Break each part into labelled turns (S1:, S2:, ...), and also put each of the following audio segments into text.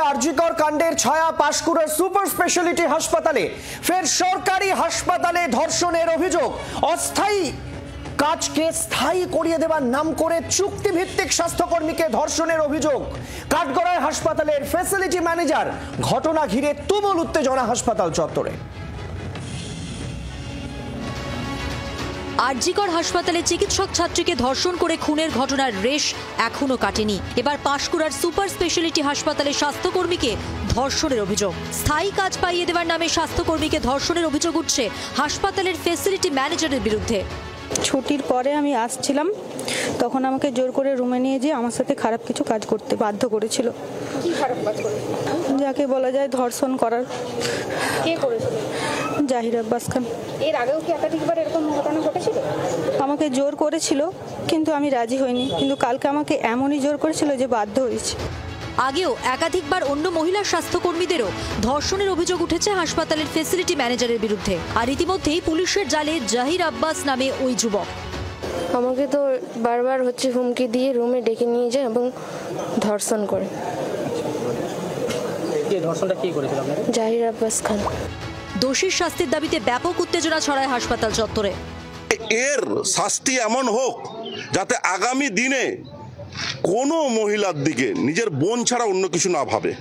S1: আরজিকর কাণ্ডের ছায়া পাঁশকুড়ার super speciality হাসপাতালে। ফের সরকারি হাসপাতালে ধর্ষণের অভিযোগ। অস্থায়ী কাজকে স্থায়ী করিয়ে দেওয়ার নাম করে চুক্তিভিত্তিক স্বাস্থ্যকর্মীকে ধর্ষণের অভিযোগ। কাঠগড়ায় হাসপাতালের ফ্যাসিলিটি ম্যানেজার। ঘটনা ঘিরে তুমুল উত্তেজনা হাসপাতাল চত্বরে।
S2: আরজিকর হাসপাতালে চিকিৎসক ছাত্রীকে ধর্ষণ করে খুনের ঘটনার রেশ এখনো কাটেনি। এবার পাঁশকুড়ার সুপার স্পেশালিটি হাসপাতালে স্বাস্থ্যকর্মীকে ধর্ষণের অভিযোগ। স্থায়ী কাজ পাইয়ে দেওয়ার নামে স্বাস্থ্যকর্মীকে ধর্ষণের অভিযোগ উঠছে হাসপাতালের ফ্যাসিলিটি ম্যানেজারের বিরুদ্ধে।
S3: ছুটির পরে আমি আসছিলাম, তখন আমাকে জোর করে রুমে নিয়ে যেয়ে আমার সাথে খারাপ কিছু কাজ করতে বাধ্য করেছিল।
S4: কি খারাপ কাজ করেছিল?
S3: যাকে বলা যায় ধর্ষণ করার।
S4: কে করেছিল?
S3: জাহির আব্বাস খান।
S4: এর আগেও কি একাধিকবার এরকম ঘটনা ঘটেছিল?
S3: আমাকে জোর করেছিল, কিন্তু আমি রাজি হইনি। কিন্তু কালকে আমাকে এমনই জোর করেছিল যে বাধ্য হয়েছি।
S2: আগেও একাধিকবার অন্য মহিলা স্বাস্থ্যকর্মীদেরও ধর্ষণের অভিযোগ উঠেছে হাসপাতালের ফ্যাসিলিটি ম্যানেজারের বিরুদ্ধে। আর ইতিমধ্যেই পুলিশের জালে জাহির আব্বাস নামে ওই যুবক।
S5: আমাকে তো বারবার হুমকি দিয়ে রুমে ডেকে নিয়ে যায় এবং ধর্ষণ করে।
S6: ধর্ষণটা কি করেছিল আপনাকে?
S5: জাহির আব্বাস খান।
S2: দোষীর শাস্তির দাবিতে ব্যাপক উত্তেজনা ছড়ায় হাসপাতাল চত্বরে।
S7: এর শাস্তি এমন হোক যাতে আগামী দিনে কোনো মহিলার দিকে নিজের বোন ছাড়া অন্য কিছু না ভাবে,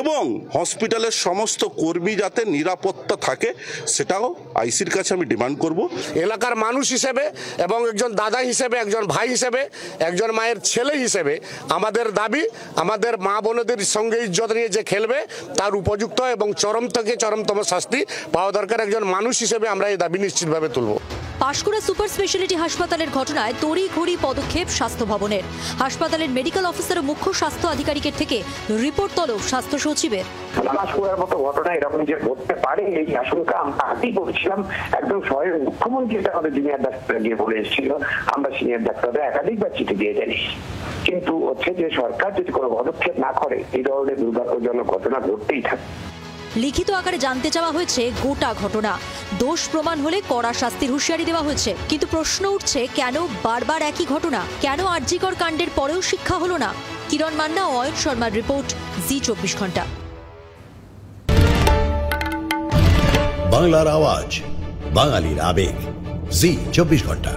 S7: এবং হসপিটালের সমস্ত কর্মী যাতে নিরাপত্তা থাকে, সেটাও আইসির কাছে আমি ডিমান্ড করব।
S8: এলাকার মানুষ হিসেবে এবং একজন দাদা হিসেবে, একজন ভাই হিসেবে, একজন মায়ের ছেলে হিসেবে আমাদের দাবি, আমাদের মা বোনদের সঙ্গে ইজ্জত নিয়ে যে খেলবে তার উপযুক্ত এবং চরম থেকে চরমতম শাস্তি পাওয়া দরকার। একজন মানুষ হিসেবে আমরা এই দাবি নিশ্চিতভাবে তুলব।
S2: পাঁশকুড়া সুপার স্পেশালিটি হাসপাতালের ঘটনায় তড়িঘড়ি পদক্ষেপ স্বাস্থ্য ভবনের। হাসপাতালের মেডিকেল অফিসার ও মুখ্য স্বাস্থ্য আধিকারিকের থেকে রিপোর্ট তলব স্বাস্থ্য সচিবের।
S9: পাঁশকুড়ার মতো ঘটনা এরকম যে ঘটতে পারে এই আশঙ্কা আমরা আগেই করেছিলাম। একদম স্বয়ং মুখ্যমন্ত্রী এটা আমাদের জুনিয়র ডাক্তার গিয়ে বলে এসেছিল, আমরা সিনিয়র ডাক্তাররা একাধিকবার চিঠি দিয়ে জানি। কিন্তু হচ্ছে যে সরকার যদি কোনো পদক্ষেপ না করে এই ধরনের দুর্ভাগ্যজনক ঘটনা ঘটতেই থাকে।
S2: লিখিত আকারে জানতে চাওয়া হয়েছে গোটা ঘটনা। দোষ প্রমাণ হলে কড়া শাস্তির হুঁশিয়ারি দেওয়া হয়েছে। কিন্তু প্রশ্ন উঠছে, কেন বারবার একই ঘটনা? কেন আরজিকর কাণ্ডের পরেও শিক্ষা হলো না? কিরণ মান্না ও অয়ন শর্মার রিপোর্ট, জি 24 ঘন্টা।
S10: বাংলার আওয়াজ, বাঙালির আবেগ, জি 24 ঘন্টা।